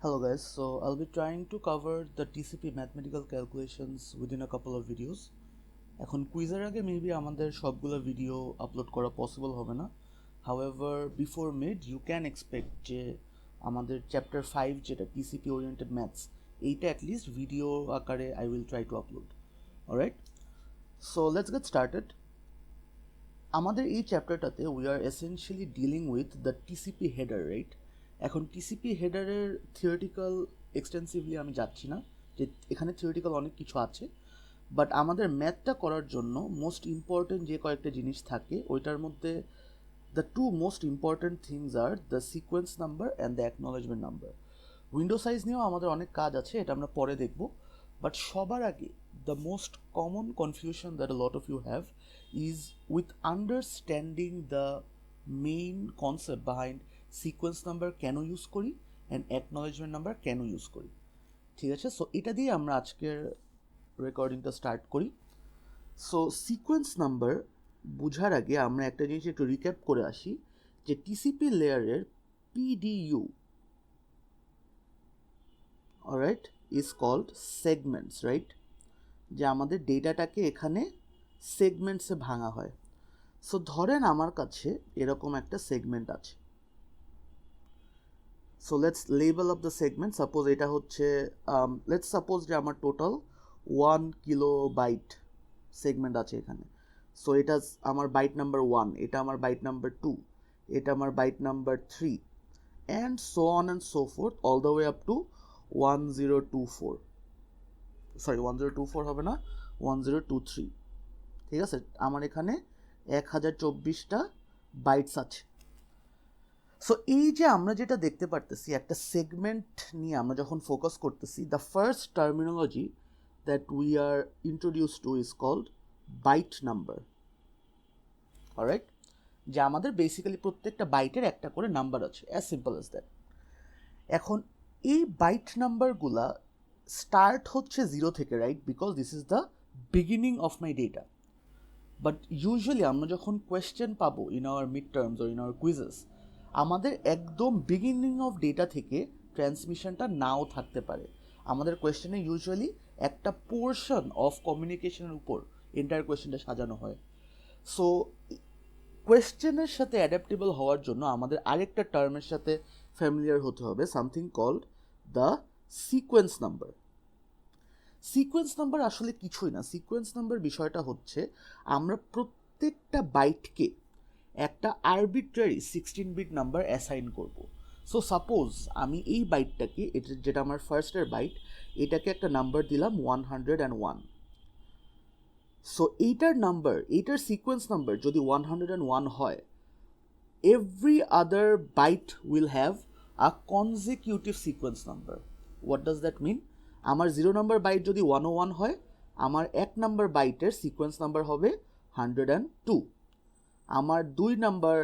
Hello guys, so I'll be trying to cover the TCP mathematical calculations within a couple of videos. এখন কুইজের আগে maybe আমাদের সবগুলো video upload করা possible হবে না। However before mid you can expect যে আমাদের চ্যাপ্টার 5 যেটা TCP ওরিয়েন্টেড ম্যাথস এইটা অ্যাটলিস্ট ভিডিও আকারে I will try to upload. Alright, so let's get started. আমাদের এই চ্যাপ্টারটাতে we are essentially dealing with the TCP header, right? এখন TCP হেডারের থিওরিটিক্যাল এক্সটেন্সিভলি আমি যাচ্ছি না, যে এখানে থিওরিটিক্যাল অনেক কিছু আছে, বাট আমাদের ম্যাথটা করার জন্য মোস্ট ইম্পর্টেন্ট যে কয়েকটা জিনিস থাকে ওইটার মধ্যে the two most important things আর the sequence number and the acknowledgement number. Window size নিয়েও আমাদের অনেক কাজ আছে, এটা আমরা পরে দেখব, বাট সবার আগে the most common confusion that a lot of you have is with understanding the main concept behind sequence number কেন ইউজ করি and acknowledgement number কেন ইউজ করি। ঠিক আছে, সো এটা দিয়ে আমরা আজকের রেকর্ডিংটা স্টার্ট করি। সো সিকোয়েন্স নাম্বার বোঝার আগে আমরা একটা জিনিস একটু রিক্যাপ করে আসি, যে টিসিপি লেয়ারের PDU, alright, is called segments, right? যে আমাদের ডেটাটাকে এখানে সেগমেন্টসে ভাঙা হয়। সো ধরেন আমার কাছে এরকম একটা সেগমেন্ট আছে। So let's label of the segment. Suppose এটা হচ্ছে লেটস সাপোজ যে আমার টোটাল 1 কিলোবাইট সেগমেন্ট আছে এখানে। সো এটা আমার বাইট নাম্বার 1, এটা আমার বাইট নাম্বার 2, এটা আমার byte number 3 and so on and so forth all the way up to 1024, sorry 1024 হবে না, 1023। ঠিক আছে, আমার এখানে 1024টা বাইটস আছে। সো এই যে আমরা যেটা দেখতে পারতেছি, একটা সেগমেন্ট নিয়ে আমরা যখন ফোকাস করতেছি, the first terminology that we are introduce to is called byte number. Alright, যে আমাদের বেসিক্যালি প্রত্যেকটা বাইটের একটা করে নাম্বার আছে, অ্যাজ সিম্পল অ্যাজ দ্যাট। এখন এই বাইট নাম্বারগুলা স্টার্ট হচ্ছে 0 থেকে, right? Because this is the beginning of my data. But usually আমরা যখন কোয়েশ্চেন পাবো ইন আওয়ার মিড টার্মস ও ইন আওয়ার কুইজেস, আমাদের একদম বিগিনিং অফ ডেটা থেকে ট্রান্সমিশনটা নাও থাকতে পারে। আমাদের কোয়েশ্চেনে ইউজুয়ালি একটা পোর্শন অফ কমিউনিকেশনের উপর এন্টায়ার কোয়েশ্চেনটা সাজানো হয়। সো কোয়েশ্চেনের সাথে অ্যাডাপ্টেবল হওয়ার জন্য আমাদের আরেকটা টার্মের সাথে ফ্যামিলিয়ার হতে হবে, something called the sequence number. Sequence number আসলে কিছুই না। সিকোয়েন্স নাম্বার বিষয়টা হচ্ছে আমরা প্রত্যেকটা বাইটকে একটা আরবিট্রারি 16 বিট নাম্বার অ্যাসাইন করব। সো সাপোজ আমি এই বাইটটাকে, এটা যেটা আমার ফার্স্টের বাইট, এটাকে একটা নাম্বার দিলাম 101। সো এইটার নাম্বার, এইটার সিকোয়েন্স নাম্বার যদি 101 হয়, every other byte will have a consecutive sequence number. What does that mean? আমার 0 নাম্বার বাইট যদি 101 হয়, আমার 1 নাম্বার বাইটের সিকোয়েন্স নাম্বার হবে 102। আমার 2 নাম্বার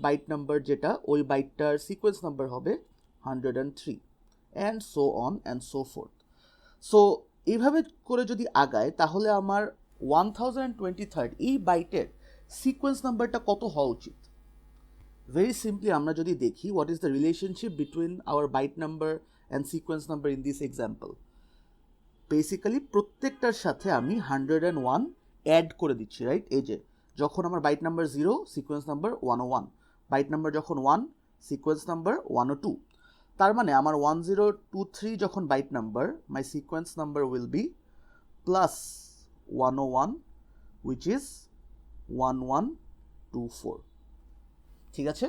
বাইট নাম্বার যেটা, ওই বাইটটার সিকোয়েন্স নাম্বার হবে 103 and so on and so fourth. So এইভাবে করে যদি আগায়, তাহলে আমার 1023 এই বাইটের সিকোয়েন্স নাম্বারটা কত হওয়া উচিত? ভেরি সিম্পলি আমরা যদি দেখি, what is the relationship between our byte number and sequence number in this example? Basically প্রত্যেকটার সাথে আমি 101 অ্যাড করে দিচ্ছি, রাইট? এই যে যখন আমার byte number 0, sequence number 101, byte number যখন 1, সিকোয়েন্স নাম্বার 102। তার মানে আমার 1023 যখন byte number, my sequence number will be plus 101, which is 1124। ঠিক আছে?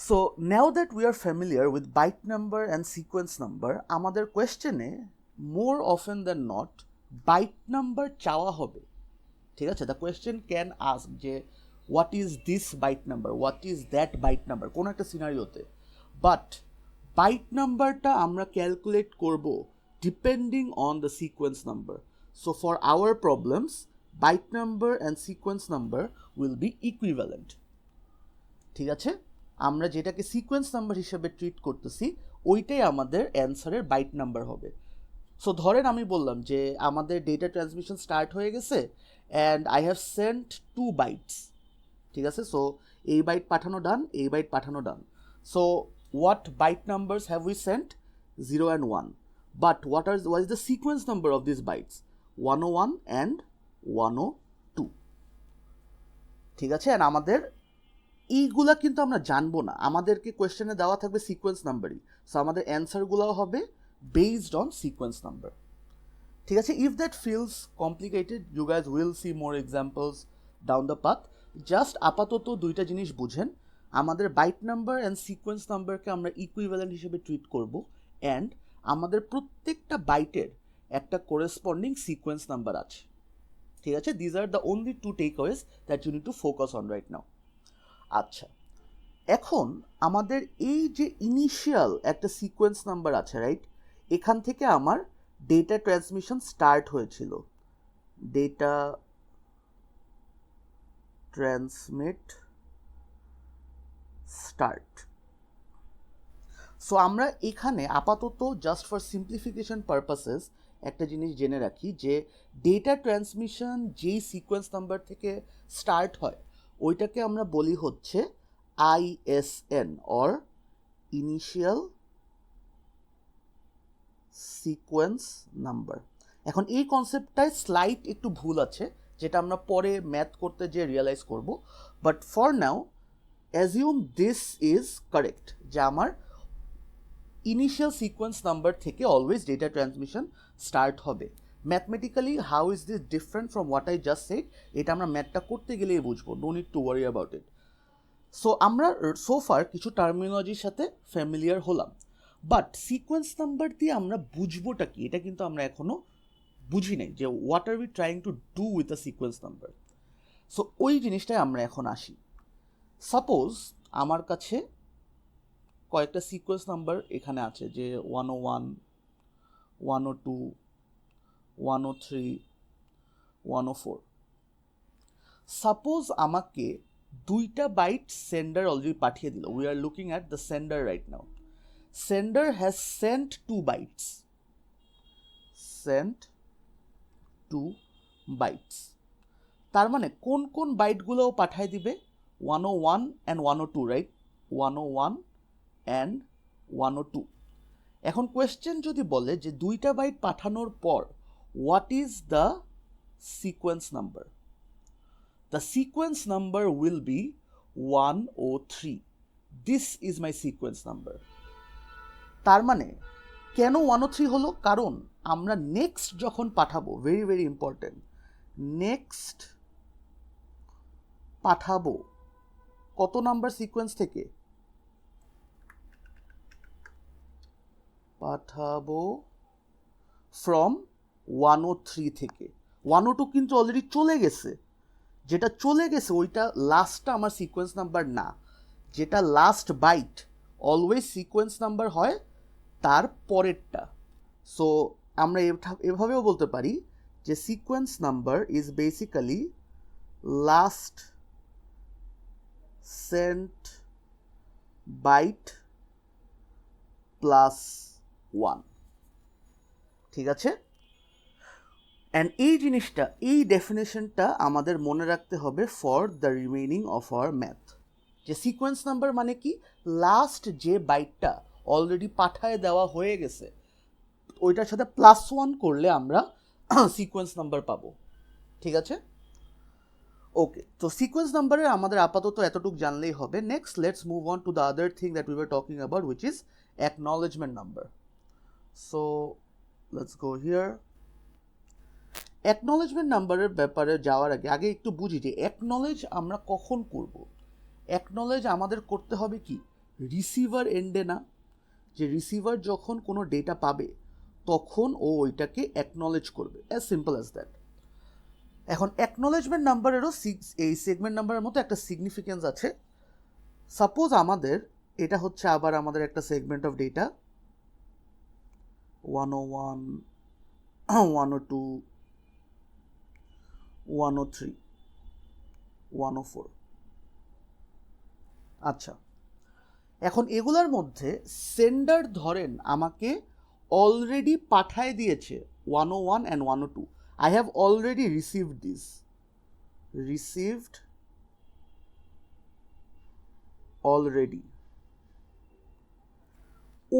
So now that we are familiar with byte number and sequence number, আমাদের কোয়েশ্চেনে more often than not byte number চাওয়া হবে। ঠিক আছে, দ্য কোয়েশ্চেন ক্যান আস্ক যে what is this byte number, what is that byte number, কোনো একটা সিনারিওতে। বাট বাইট নাম্বারটা আমরা ক্যালকুলেট করব depending on the sequence number. So for our problems, byte number and sequence number will be equivalent. ঠিক আছে, আমরা যেটাকে সিকোয়েন্স নাম্বার হিসেবে ট্রিট করতেছি, ওইটাই আমাদের অ্যান্সারের বাইট নাম্বার হবে। সো ধরেন আমি বললাম যে আমাদের ডেটা ট্রান্সমিশন স্টার্ট হয়ে গেছে and I have sent 2 bytes. ঠিক আছে, সো এই বাইট পাঠানো ডান, এই বাইট পাঠানো done. So what byte numbers have we sent? 0 and 1. But what is the sequence number of these bytes? 101 and 102. ঠিক আছে, and আমাদের এইগুলা কিন্তু আমরা জানবো না, আমাদেরকে কোয়েশ্চেনে দেওয়া থাকবে সিকোয়েন্স নাম্বারই, সো আমাদের অ্যান্সারগুলোও হবে বেসড অন সিকোয়েন্স নাম্বার। ঠিক আছে, if that feels complicated you guys will see more examples down the path. Just আপাতত দুইটা জিনিস বুঝেন, আমাদের বাইট নাম্বার অ্যান্ড সিকোয়েন্স নাম্বারকে আমরা ইকুইভ্যালেন্ট হিসেবে ট্রিট করব, অ্যান্ড আমাদের প্রত্যেকটা বাইটের একটা কোরেসপন্ডিং সিকোয়েন্স নাম্বার আছে। ঠিক আছে, these are the only two takeaways that you need to focus on right now. আচ্ছা, এখন আমাদের এই যে ইনিশিয়াল একটা সিকোয়েন্স নাম্বার আছে, রাইট, এখান থেকে আমার ডেটা ট্রান্সমিশন স্টার্ট হয়েছিল, ডেটা ট্রান্সমিট স্টার্ট। সো আমরা এখানে আপাতত জাস্ট ফর সিম্পলিফিকেশন পারপাসেস একটা জিনিস জেনে রাখি যে ডেটা ট্রান্সমিশন যেই সিকোয়েন্স নাম্বার থেকে স্টার্ট হয় ওইটাকে আমরা বলি হচ্ছে ISN or initial sequence number. এখন এই কনসেপ্টটায় স্লাইট একটু ভুল আছে, যেটা আমরা পরে ম্যাথ করতে যে রিয়েলাইজ করব, but for now assume this is correct, যে আমার ইনিশিয়াল সিকোয়েন্স নাম্বার থেকে অলওয়েজ ডেটা ট্রান্সমিশন স্টার্ট হবে। Mathematically how is this different from what I just said, এটা আমরা ম্যাথটা করতে গেলেই বুঝবো, no need to worry about it. So আমরা সোফার কিছু টার্মিনোলজির সাথে ফ্যামিলিয়ার হলাম, বাট সিকোয়েন্স নাম্বার দিয়ে আমরা বুঝবোটা কি, এটা কিন্তু আমরা এখনো বুঝি নাই, যে what are we trying to do with a sequence number. So ওই জিনিসটাই আমরা এখন আসি। সাপোজ আমার কাছে কয়েকটা সিকোয়েন্স নাম্বার এখানে আছে, যে 101, 102, 103, 104। সাপোজ আমাকে দুইটা বাইট সেন্ডার অলরেডি পাঠিয়ে দিল, we are looking at the sender right now. Sender has sent 2 bytes. Sent 2 bytes. তার মানে কোন কোন বাইটগুলোও পাঠায় দিবে? 101 and 102, রাইট? 101 and 102। এখন কোয়েশ্চেন যদি বলে যে দুইটা বাইট পাঠানোর পর what is the sequence number? The sequence number will B 103। This is my sequence number. তার মানে কেন 103 হলো? কারণ আমরা নেক্সট যখন পাঠাবো, ভেরি ভেরি ইম্পর্টেন্ট, নেক্সট পাঠাবো কত নাম্বার সিকোয়েন্স থেকে? পাঠাবো ফ্রম 103 থেকে। 102 কিন্তু অলরেডি চলে গেছে, যেটা চলে গেছে ওইটা লাস্টটা আমার সিকোয়েন্স নাম্বার না, যেটা last byte always sequence number হয় তার পরেরটা। সো আমরা এভাবেও বলতে পারি যে sequence number is basically last sent byte plus 1। ঠিক আছে, অ্যান্ড এই জিনিসটা, এই ডেফিনেশনটা আমাদের মনে রাখতে হবে for the remaining of our math. যে সিকোয়েন্স নাম্বার মানে কি? লাস্ট যে বাইটটা অলরেডি পাঠায় দেওয়া হয়ে গেছে ওইটার সাথে +1 করলে আমরা সিকোয়েন্স নাম্বার পাবো। ঠিক আছে, ওকে। তো সিকোয়েন্স নাম্বারের আমাদের আপাতত এতটুকু জানলেই হবে। Next let's move on to the other thing that we were talking about, which is acknowledgement number. So let's go here. Acknowledgement নাম্বারের ব্যাপারে যাওয়ার আগে একটু বুঝি যে অ্যাকনলেজ আমরা কখন করব। অ্যাকনলেজ আমাদের করতে হবে কি রিসিভার এন্ডে না, যে রিসিভার যখন কোনো ডেটা পাবে তখন ও ওইটাকে অ্যাকনলেজ করবে, অ্যাজ সিম্পল অ্যাজ দ্যাট। এখন অ্যাকনলেজমেন্ট নাম্বারেরও এই সেগমেন্ট নাম্বারের মতো একটা সিগনিফিকেন্স আছে। সাপোজ আমাদের এটা হচ্ছে আবার আমাদের একটা সেগমেন্ট অফ ডেটা 101, 102, 103, 104। আচ্ছা, এখন এগুলার মধ্যে সেন্ডার ধরেন আমাকে অলরেডি পাঠায় দিয়েছে 101 and 102। I have already received this, received already।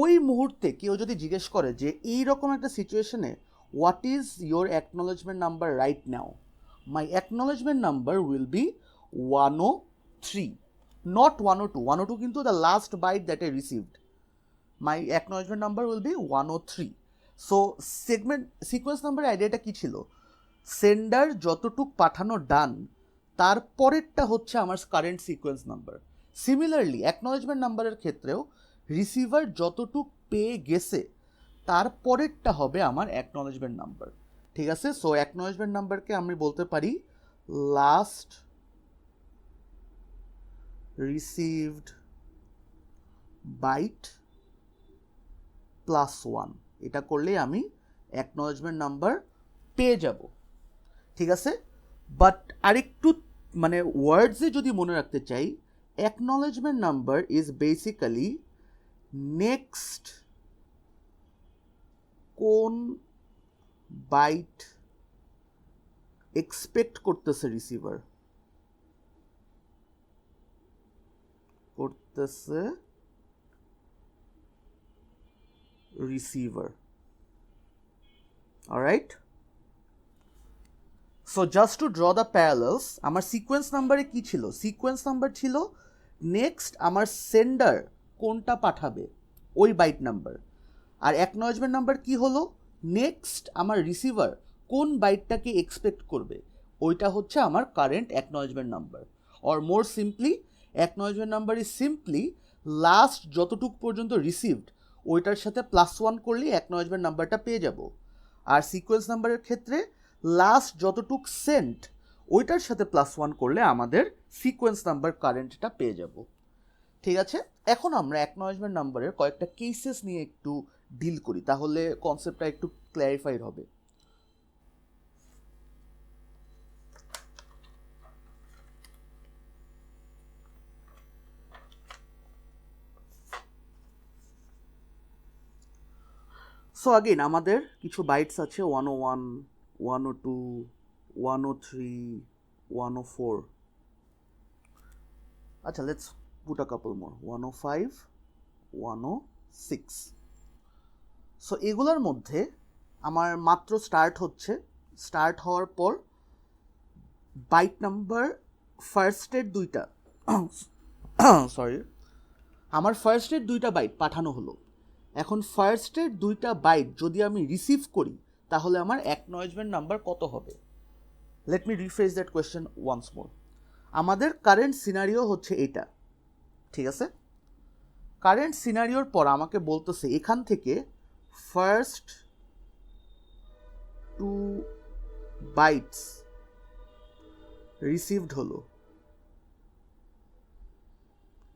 ওই মুহূর্তে কেউ যদি জিজ্ঞেস করে যে এইরকম একটা সিচুয়েশনে what is your acknowledgement number right now, my acknowledgement number will B 103, not 102. 102 কিন্তু the last byte that I received. My acknowledgement number will be 103. So sequence number আইডিয়াটা কি ছিল? সেন্ডার যতটুক পাঠানো ডান তার পরেরটা হচ্ছে আমার current sequence number. Similarly acknowledgement নাম্বারের ক্ষেত্রেও রিসিভার যতটুক পেয়ে গেছে তার পরেরটা হবে আমার অ্যাকনোলেজমেন্ট নাম্বার। ঠিক আছে, সো অ্যাকনোলেজমেন্ট নাম্বারকে আমি বলতে পারি লাস্ট রিসিভড বাইট +1, এটা করলেই আমি অ্যাকনোলেজমেন্ট নাম্বার পেয়ে যাব। ঠিক আছে, বাট আরেকটু মানে ওয়ার্ডসে যদি মনে রাখতে চাই, acknowledgement number is basically next কোন বাইট এক্সপেক্ট করতেছে receiver, alright. So just to draw the parallels, আমার সিকোয়েন্স নাম্বারে কি ছিল? সিকোয়েন্স নাম্বার ছিল নেক্সট আমার সেন্ডার কোনটা পাঠাবে ওই বাইট নাম্বার, আর অ্যাকনোলেজমেন্ট নাম্বার কি হলো? নেক্সট আমার রিসিভার কোন বাইটটাকে এক্সপেক্ট করবে ওইটা হচ্ছে আমার current acknowledgement number. Or more simply, acknowledgement number is simply last যতটুক পর্যন্ত রিসিভড ওইটার সাথে +1 করলেই অ্যাকনোলেজমেন্ট নাম্বারটা পেয়ে যাব। আর সিকোয়েন্স নাম্বারের ক্ষেত্রে লাস্ট যতটুক সেন্ট ওইটার সাথে +1 করলে আমাদের সিকোয়েন্স নাম্বার কারেন্টটা পেয়ে যাব। ঠিক আছে, এখন আমরা অ্যাকনোলেজমেন্ট নাম্বারের কয়েকটা কেসেস নিয়ে একটু ডিল করি, তাহলে কনসেপ্টটা একটু ক্ল্যারিফাইড হবে। সো আগেন আমাদের কিছু বাইটস আছে 101, 102, 103, 104. আচ্ছা, let's put a couple more, 105, 106. So এগুলোর মধ্যে আমার মাত্র স্টার্ট হওয়ার পর বাইট নাম্বার ফার্স্টের দুইটা আমার ফার্স্টের দুইটা বাইট পাঠানো হলো। এখন ফার্স্টের দুইটা বাইট যদি আমি রিসিভ করি তাহলে আমার অ্যাকনোলেজমেন্ট নাম্বার কত হবে? Let me refresh that question once more. আমাদের কারেন্ট সিনারিও হচ্ছে এটা, ঠিক আছে? কারেন্ট সিনারিওর পর আমাকে বলতেছে এখান থেকে ফার্স্ট 2 বাইটস রিসিভড হলো,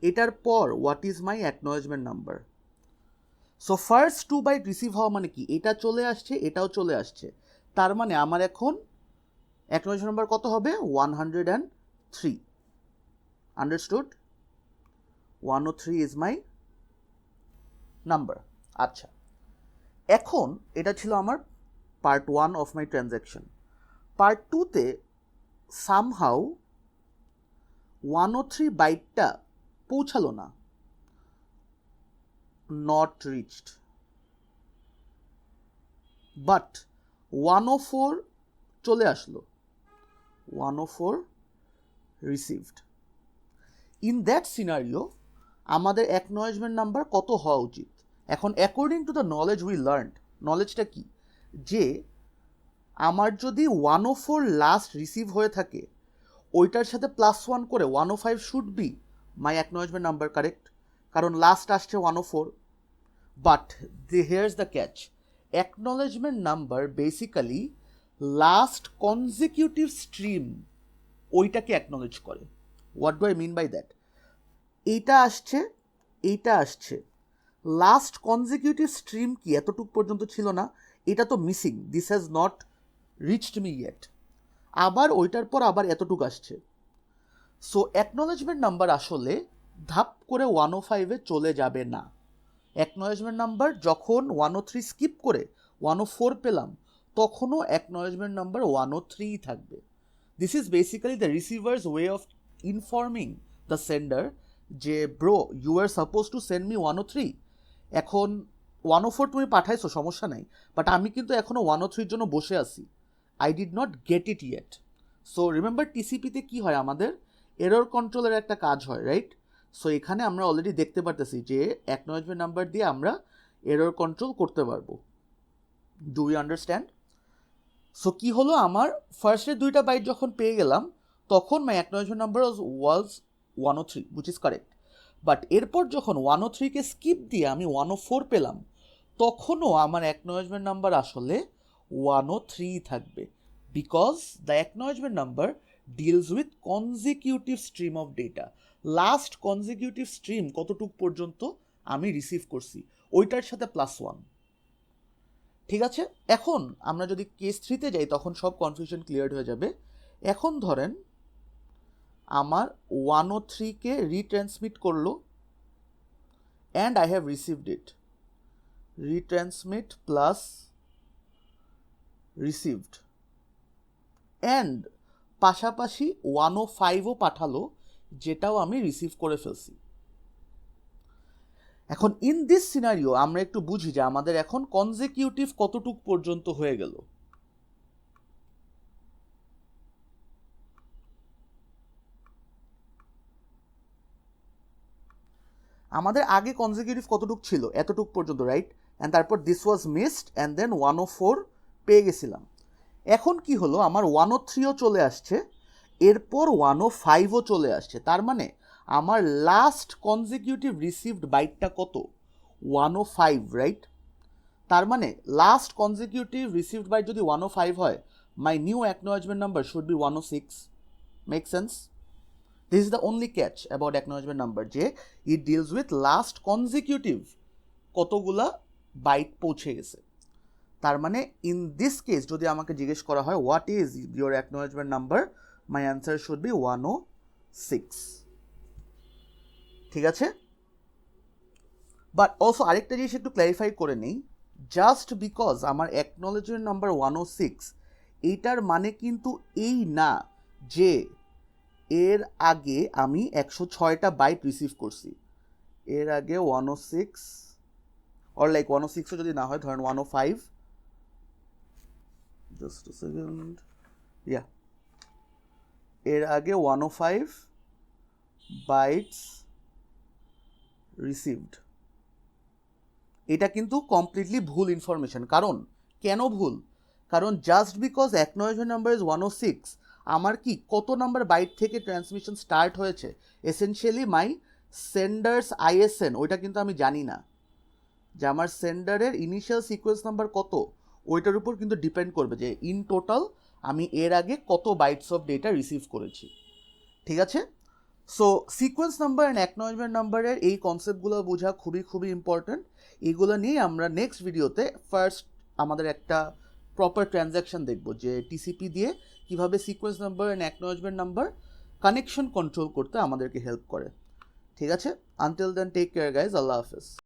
এটার পর what is my acknowledgement number. So first 2 byte receive হওয়া মানে কি? এটা চলে আসছে, এটাও চলে আসছে, তার মানে আমার এখন অ্যাকনোলেজমেন্ট নাম্বার কত হবে? 103। আন্ডারস্টুড? 103 is my number. আচ্ছা, এখন এটা ছিল আমার part 1 of my transaction. Part 2তে সামহাউ 103 বাইটটা পৌঁছালো না, নট রিচড, বাট 104 চলে আসলো, 104 রিসিভড। ইন দ্যাট সিনারিও আমাদের অ্যাকনোলেজমেন্ট নাম্বার কত হওয়া উচিত? এখন according to the knowledge we learned, নলেজটা কি? যে আমার যদি 104 লাস্ট রিসিভ হয়ে থাকে ওইটার সাথে +1 করে 105 should be my acknowledgement number, correct? কারণ লাস্ট আসছে 104। But here's the catch, acknowledgement number basically last consecutive stream ওইটাকে অ্যাকনোলেজ করে। What do I mean by that? এইটা আসছে, এইটা আসছে, লাস্ট কনজিকিউটিভ স্ট্রিম কি এতটুক পর্যন্ত ছিল না? এটা তো missing, this has not reached me yet. আবার ওইটার পর আবার এতটুক আসছে। সো অ্যাকনোলেজমেন্ট নাম্বার আসলে ধাপ করে 105-এ চলে যাবে না। অ্যাকনোলেজমেন্ট নাম্বার যখন 103 স্কিপ করে 104 পেলাম, তখনও অ্যাকনোলেজমেন্ট নাম্বার 103 থাকবে। This is basically the receiver's way of informing the sender যে bro you are suppose to send me 103, এখন 104 তুমি পাঠাইছো, সমস্যা নাই, বাট আমি কিন্তু এখনও 103 জন্য বসে আছি। I did not get it yet. So remember টিসিপিতে কি হয়, আমাদের এরর কন্ট্রোলের একটা কাজ হয়, রাইট? সো এখানে আমরা অলরেডি দেখতে পারতেছি যে অ্যাকনলেজমেন্ট নাম্বার দিয়ে আমরা এরর কন্ট্রোল করতে পারবো। Do you understand? সো কি হলো, আমার ফার্স্টের 2টা বাইট যখন পেয়ে গেলাম তখন my acknowledgement number was 103, which is correct. But এরপর যখন 103কে স্কিপ দিয়ে আমি 104 পেলাম, তখনও আমার অ্যাকনলেজমেন্ট নাম্বার আসলে 103 থাকবে, because the acknowledgement number deals with consecutive stream of data. Last consecutive stream কতটুক পর্যন্ত আমি রিসিভ করছি ওইটার সাথে +1। ঠিক আছে, এখন আমরা যদি কেস 3তে যাই তখন সব কনফিউশন ক্লিয়ার হয়ে যাবে। এখন ধরেন আমার 103কে রিট্রান্সমিট করলো and I have received it, retransmit plus received, and পাশাপাশি 105ও পাঠালো, যেটাও আমি রিসিভ করে ফেলছি। এখন ইন দিস সিনারিও আমরা একটু বুঝি যে আমাদের এখন কনজিকিউটিভ কতটুক পর্যন্ত হয়ে গেল। আমাদের আগে কনজিকিউটিভ কতটুক ছিল, এতটুক পর্যন্ত, রাইট? অ্যান্ড তারপর this was missed and then 104 পেয়ে গেছিলাম। এখন কি হলো, আমার 103ও চলে আসছে, এরপর 105ও চলে আসছে। তার মানে আমার লাস্ট কনজিকিউটিভ রিসিভড বাইটটা কত? 105, রাইট? তার মানে লাস্ট কনজিকিউটিভ রিসিভড বাইট যদি 105 হয়, my new acknowledgement number should be 106। Make sense? This is the only catch about acknowledgement number, যে it deals with last consecutive কতগুলা বাইট পৌঁছে গেছে। তার মানে ইন দিস কেস যদি আমাকে জিজ্ঞেস করা হয় what is your acknowledgement number, my answer should be 106। ঠিক আছে, বাট অলসো আরেকটা জিনিস একটু ক্ল্যারিফাই করে নেই, জাস্ট বিকজ আমার অ্যাকনলেজমেন্ট নাম্বার 106, এইটার মানে কিন্তু এই না যে এর আগে আমি 106টা বাইট রিসিভ করছি। এর আগে 106 অর লাইক 106ও যদি না হয়, ধরেন 105, জাস্ট আ সেকেন্ড, ইয়া, এর আগে 105 বাইটস রিসিভড। এটা কিন্তু কমপ্লিটলি ভুল ইনফরমেশন। কারণ কেন ভুল? কারণ just because acknowledgement number is 106, আমার কি কত নাম্বার বাইট থেকে ট্রান্সমিশন স্টার্ট হয়েছে, এসেনশিয়ালি মাই সেন্ডার্স আইএসএন, ওইটা কিন্তু আমি জানি না। যে আমার সেন্ডারের ইনিশিয়াল সিকোয়েন্স নাম্বার কত, ওইটার উপর কিন্তু ডিপেন্ড করবে যে ইন টোটাল আমি এর আগে কত বাইটস অফ ডেটা রিসিভ করেছি। ঠিক আছে, so sequence number and acknowledgement নাম্বারের এই কনসেপ্টগুলো বোঝা খুবই খুবই ইম্পর্ট্যান্ট। এগুলো নিয়ে আমরা নেক্সট ভিডিওতে ফার্স্ট আমাদের একটা প্রপার ট্রানজ্যাকশন দেখব, যে টিসিপি দিয়ে কিভাবে sequence number and acknowledgement number connection control করতে আমাদেরকে হেল্প করে। ঠিক আছে, until then take care guys, আল্লাহ হাফেজ।